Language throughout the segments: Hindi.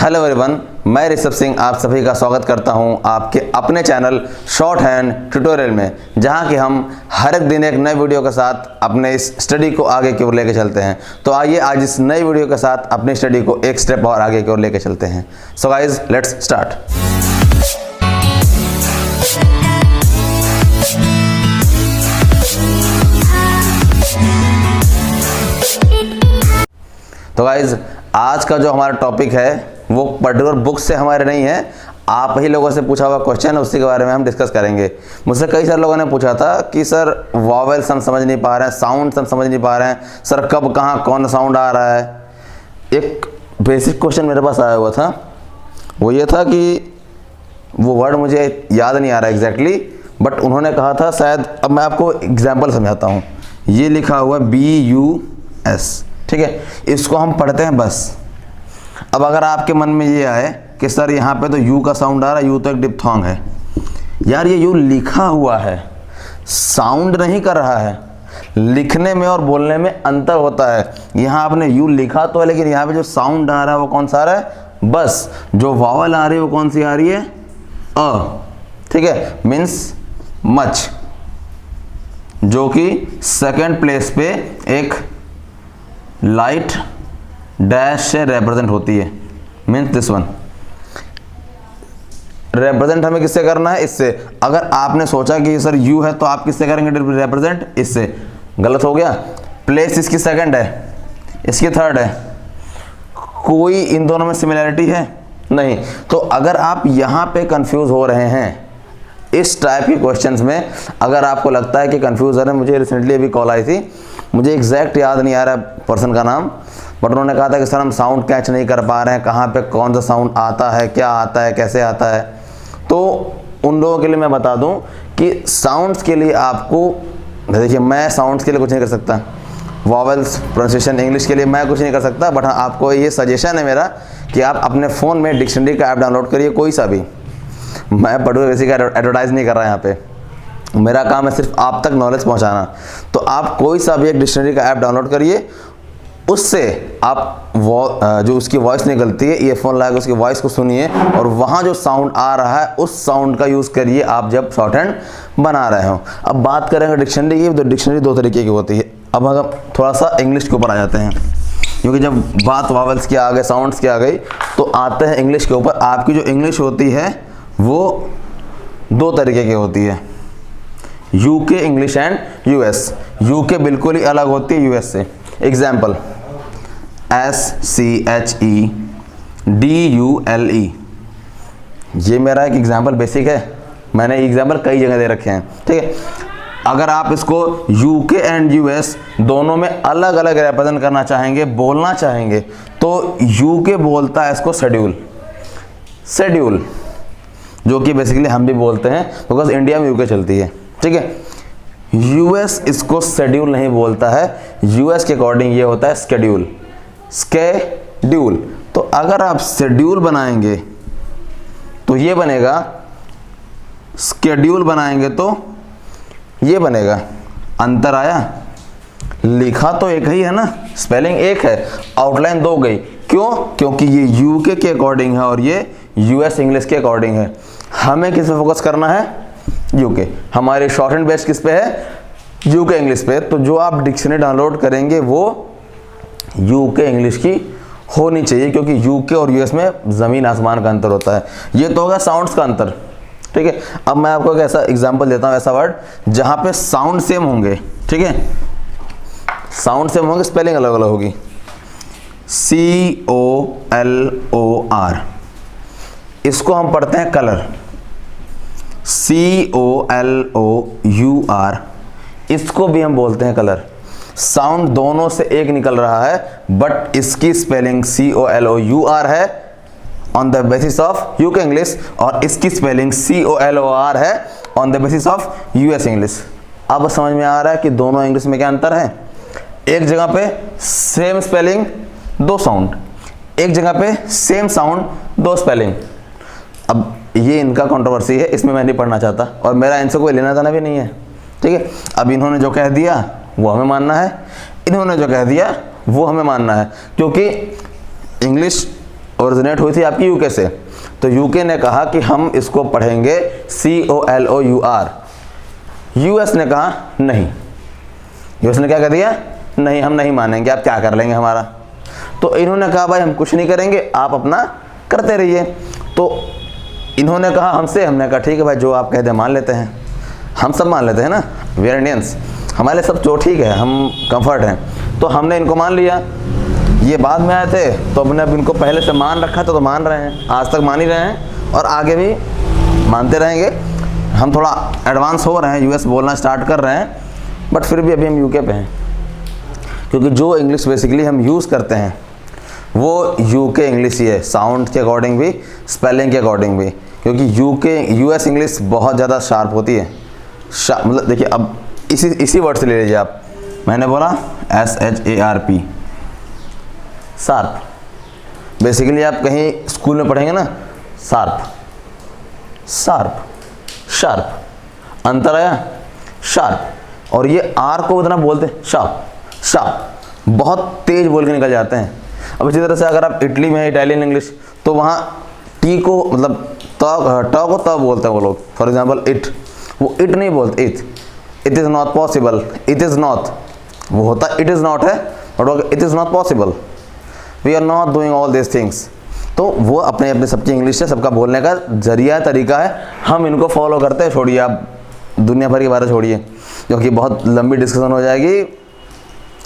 हेलो एवरीवन, मैं ऋषभ सिंह आप सभी का स्वागत करता हूं आपके अपने चैनल शॉर्ट हैंड ट्यूटोरियल में, जहां कि हम हर एक दिन एक नए वीडियो के साथ अपने इस स्टडी को आगे की ओर लेके चलते हैं। तो आइए आज इस नई वीडियो के साथ अपनी स्टडी को एक स्टेप और आगे की ओर लेके चलते हैं। So guys, let's start. तो गाइज, आज का जो हमारा टॉपिक है वो पर्टिकुलर बुक से हमारे नहीं है, आप ही लोगों से पूछा हुआ क्वेश्चन है, उसी के बारे में हम डिस्कस करेंगे। मुझसे कई सारे लोगों ने पूछा था कि सर वॉवेल्स हम समझ नहीं पा रहे हैं, साउंड हम समझ नहीं पा रहे हैं, सर कब कहाँ कौन साउंड आ रहा है। एक बेसिक क्वेश्चन मेरे पास आया हुआ था, वो ये था कि वो वर्ड मुझे याद नहीं आ रहा एग्जैक्टली, बट उन्होंने कहा था शायद, अब मैं आपको एग्जाम्पल समझाता हूँ। ये लिखा हुआ BUS, ठीक है, इसको हम पढ़ते हैं बस। अब अगर आपके मन में ये आए कि सर यहाँ पे तो यू का साउंड आ रहा है, यू तो एक डिप्थोंग है, यार ये यू लिखा हुआ है, साउंड नहीं कर रहा है। लिखने में और बोलने में अंतर होता है। यहाँ आपने यू लिखा तो है, लेकिन यहाँ पे जो साउंड आ रहा है वो कौन सा आ रहा है, बस जो वावल आ रही है वो कौन सी आ रही है, अ, ठीक है, मीन्स मच, जो कि सेकेंड प्लेस पे एक लाइट डैश से रिप्रेजेंट होती है, मीन्स दिस वन। रिप्रेजेंट हमें किससे करना है, इससे। अगर आपने सोचा कि सर यू है तो आप किससे करेंगे रिप्रेजेंट, इससे, गलत हो गया। प्लेस इसकी सेकंड है, इसकी थर्ड है, कोई इन दोनों में सिमिलैरिटी है नहीं। तो अगर आप यहाँ पे कंफ्यूज हो रहे हैं इस टाइप के क्वेश्चंस में, अगर आपको लगता है कि कंफ्यूजन है, मुझे रिसेंटली अभी कॉल आई थी, मुझे एग्जैक्ट याद नहीं आ रहा पर्सन का नाम, बट उन्होंने कहा था कि सर हम साउंड कैच नहीं कर पा रहे हैं, कहाँ पे कौन सा साउंड आता है, क्या आता है, कैसे आता है। तो उन लोगों के लिए मैं बता दूं कि साउंड्स के लिए आपको, देखिए मैं साउंड्स के लिए कुछ नहीं कर सकता, वॉवेल्स प्रोनाउंसिएशन इंग्लिश के लिए मैं कुछ नहीं कर सकता, बट हाँ आपको ये सजेशन है मेरा कि आप अपने फ़ोन में डिक्शनरी का ऐप डाउनलोड करिए, कोई सा भी। मैं पर्टिकुलर किसी का एडवर्टाइज़ नहीं कर रहा यहाँ पे, मेरा काम है सिर्फ आप तक नॉलेज पहुँचाना। तो आप कोई सा भी एक डिक्शनरी का ऐप डाउनलोड करिए, उससे आप जो उसकी वॉइस निकलती है, ईयरफोन लगा के उसकी वॉइस को सुनिए, और वहाँ जो साउंड आ रहा है उस साउंड का यूज़ करिए आप जब शॉर्ट हैंड बना रहे हो। अब बात करेंगे डिक्शनरी की, तो डिक्शनरी दो तरीके की होती है। अब हम थोड़ा सा इंग्लिश के ऊपर आ जाते हैं, क्योंकि जब बात वॉवेल्स की आ गई, साउंड्स की आ गई, तो आते हैं इंग्लिश के ऊपर। आपकी जो इंग्लिश होती है वो दो तरीके की होती है, UK English and US। UK बिल्कुल ही अलग होती है US से। एग्जाम्पल SCHEDULE, ये मेरा एक एग्जाम्पल बेसिक है, मैंने एग्जाम्पल कई जगह दे रखे हैं, ठीक है। अगर आप इसको UK एंड US दोनों में अलग अलग रिप्रेजेंट करना चाहेंगे, बोलना चाहेंगे, तो UK बोलता है इसको शेड्यूल, शेड्यूल, जो कि बेसिकली हम भी बोलते हैं बिकॉज इंडिया में UK चलती है, ठीक है। US इसको शेड्यूल नहीं बोलता है, US के अकॉर्डिंग ये होता है स्केड्यूल, स्केड्यूल। तो अगर आप शेड्यूल बनाएंगे तो ये बनेगा, स्केड्यूल बनाएंगे तो ये बनेगा। अंतर आया, लिखा तो एक ही है ना, स्पेलिंग एक है, आउटलाइन दो गई। क्यों? क्योंकि ये UK के अकॉर्डिंग है और ये US इंग्लिश के अकॉर्डिंग है। हमें किस पे फोकस करना है, UK। हमारे शॉर्ट हैंड बेस्ड किस पे है, UK इंग्लिश पे। तो जो आप डिक्शनरी डाउनलोड करेंगे वो UK इंग्लिश की होनी चाहिए, क्योंकि UK और US में ज़मीन आसमान का अंतर होता है। ये तो होगा साउंड्स का अंतर, ठीक है। अब मैं आपको एक ऐसा एग्जांपल देता हूँ, ऐसा वर्ड जहाँ पे साउंड सेम होंगे, ठीक है, साउंड सेम होंगे, स्पेलिंग अलग अलग होगी। COLOR, इसको हम पढ़ते हैं कलर, COLOUR, इसको भी हम बोलते हैं कलर। साउंड दोनों से एक निकल रहा है, बट इसकी स्पेलिंग COLOUR है on the basis of UK English, और इसकी स्पेलिंग COLOR है on the basis of US English. अब समझ में आ रहा है कि दोनों इंग्लिश में क्या अंतर है। एक जगह पे सेम स्पेलिंग दो साउंड, एक जगह पे सेम साउंड दो स्पेलिंग। अब ये इनका कंट्रोवर्सी है, इसमें मैं नहीं पढ़ना चाहता और मेरा इनसे कोई लेना देना भी नहीं है, ठीक है। अब इन्होंने जो कह दिया वो हमें मानना है, इन्होंने जो कह दिया वो हमें मानना है, क्योंकि इंग्लिश ओरिजिनेट हुई थी आपकी यूके से। तो यूके ने कहा कि हम इसको पढ़ेंगे COLOUR। यूएस ने कहा नहीं, यूएस ने क्या कह दिया, नहीं हम नहीं मानेंगे, आप क्या कर लेंगे हमारा। तो इन्होंने कहा भाई हम कुछ नहीं करेंगे, आप अपना करते रहिए। तो इन्होंने कहा हमसे, हमने कहा ठीक है भाई जो आप कहते हैं मान लेते हैं, हम सब मान लेते हैं ना, वी आर इंडियंस, हमारे लिए सब जो ठीक है, हम कंफर्ट हैं। तो हमने इनको मान लिया। ये बाद में आए थे तो हमने अब इनको पहले से मान रखा तो मान रहे हैं, आज तक मान ही रहे हैं और आगे भी मानते रहेंगे। हम थोड़ा एडवांस हो रहे हैं, यूएस बोलना स्टार्ट कर रहे हैं, बट फिर भी अभी हम यूके पे हैं, क्योंकि जो इंग्लिश बेसिकली हम यूज़ करते हैं वो यूके इंग्लिश ही है, साउंड के अकॉर्डिंग भी, स्पेलिंग के अकॉर्डिंग भी। क्योंकि यूएस इंग्लिश बहुत ज़्यादा शार्प होती है। मतलब देखिए अब इसी वर्ड से ले लीजिए आप, मैंने बोला SHARP, शार्प। बेसिकली आप कहीं स्कूल में पढ़ेंगे ना, शार्प शार्प शार्प, अंतर आया, शार्प। और ये आर को इतना बोलते हैं शार्प शार्प, बहुत तेज बोल के निकल जाते हैं। अब इसी तरह से अगर आप इटली में है, इटालियन इंग्लिश, तो वहाँ टी को मतलब ट को त बोलते हैं वो लोग। फॉर एग्जांपल इट, वो इट नहीं बोलते, it is not possible, it is not, वो होता इट इज़ नॉट है, और it is not possible, we are not doing all this things. तो वो अपने अपने सबकी इंग्लिश है, सबका बोलने का जरिया तरीका है, हम इनको फॉलो करते हैं। छोड़िए आप दुनिया भर की बातें छोड़िए, क्योंकि बहुत लंबी डिस्कशन हो जाएगी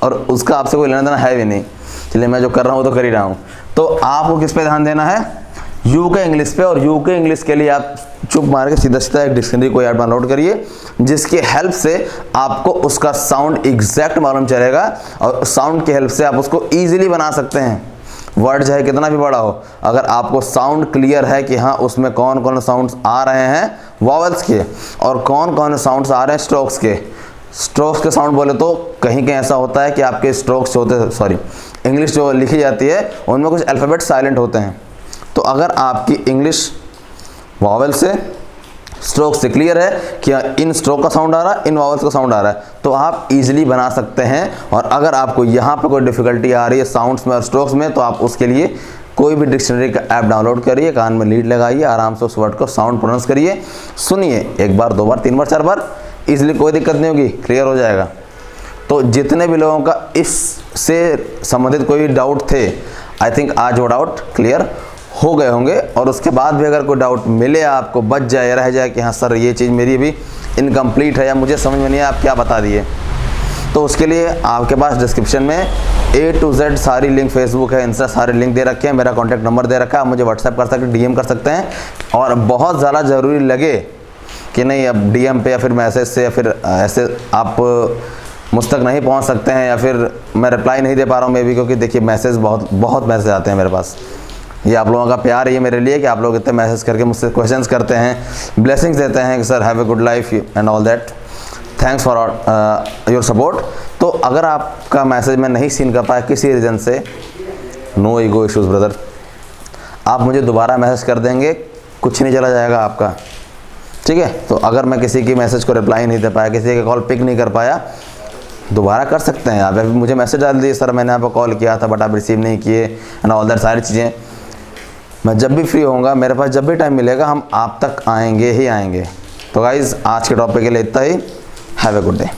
और उसका आपसे कोई लेना देना है भी नहीं। चलिए मैं जो कर रहा हूँ वो तो कर ही रहा हूँ। तो आपको किस पे ध्यान देना है, यूके इंग्लिश पे। और यूके इंग्लिश के लिए आप चुप मार के सीधा सीधा एक डिक्शनरी कोई ऐप डाउनलोड करिए, जिसकी हेल्प से आपको उसका साउंड एग्जैक्ट मालूम चलेगा, और साउंड की हेल्प से आप उसको ईजिली बना सकते हैं। वर्ड चाहे कितना भी बड़ा हो, अगर आपको साउंड क्लियर है कि हाँ उसमें कौन कौन साउंड्स आ रहे हैं वॉवल्स के, और कौन कौन साउंड्स आ रहे हैं स्ट्रोक्स के। स्ट्रोक्स के साउंड बोले तो कहीं कहीं ऐसा होता है कि आपके स्ट्रोक्स होते हैं, सॉरी इंग्लिश जो लिखी जाती है उनमें कुछ अल्फ़ाबेट साइलेंट होते हैं। तो अगर आपकी इंग्लिश वॉवल से स्ट्रोक से क्लियर है कि इन स्ट्रोक का साउंड आ रहा है, इन वॉवल्स का साउंड आ रहा है, तो आप इजीली बना सकते हैं। और अगर आपको यहाँ पे कोई डिफ़िकल्टी आ रही है साउंड्स में और स्ट्रोक्स में, तो आप उसके लिए कोई भी डिक्शनरी का ऐप डाउनलोड करिए, कान में लीड लगाइए, आराम से उस वर्ड को साउंड प्रोनाउंस करिए, सुनिए 1 बार 2 बार 3 बार 4 बार, इजीली कोई दिक्कत नहीं होगी, क्लियर हो जाएगा। तो जितने भी लोगों का इससे संबंधित कोई डाउट थे, आई थिंक आज वो डाउट क्लियर हो गए होंगे। और उसके बाद भी अगर कोई डाउट मिले आपको, बच जाए, रह जाए कि हाँ सर ये चीज़ मेरी भी इनकम्प्लीट है या मुझे समझ में नहीं है, आप क्या बता दिए, तो उसके लिए आपके पास डिस्क्रिप्शन में A to Z सारी लिंक, फेसबुक है, इंस्टा, सारे लिंक दे रखे हैं, मेरा कॉन्टैक्ट नंबर दे रखा है, आप मुझे व्हाट्सएप कर सकते हैं, DM कर सकते हैं। और बहुत ज़्यादा ज़रूरी लगे कि नहीं अब DM पे या फिर मैसेज से या फिर ऐसे आप मुझ तक नहीं पहुंच सकते हैं, या फिर मैं रिप्लाई नहीं दे पा रहा हूं मे भी, क्योंकि देखिए मैसेज बहुत मैसेज आते हैं मेरे पास। ये आप लोगों का प्यार है ये मेरे लिए कि आप लोग इतने मैसेज करके मुझसे क्वेश्चंस करते हैं, ब्लेसिंग्स देते हैं कि sir have a good life and all that, thanks for your support. तो अगर आपका मैसेज मैं नहीं सीन कर पाया किसी रीज़न से, नो ईगो इश्यूज़ ब्रदर, आप मुझे दोबारा मैसेज कर देंगे, कुछ नहीं चला जाएगा आपका, ठीक है। तो अगर मैं किसी की मैसेज को रिप्लाई नहीं दे पाया, किसी का कॉल पिक नहीं कर पाया, दोबारा कर सकते हैं आप। मुझे मैसेज डाल दिए सर मैंने आपको कॉल किया था बट आप रिसीव नहीं किए एंड ऑल दैट, सारी चीज़ें। मैं जब भी फ्री होऊंगा, मेरे पास जब भी टाइम मिलेगा, हम आप तक आएंगे ही आएंगे। तो गाइज़ आज के टॉपिक के लिए इतना ही। Have a good day.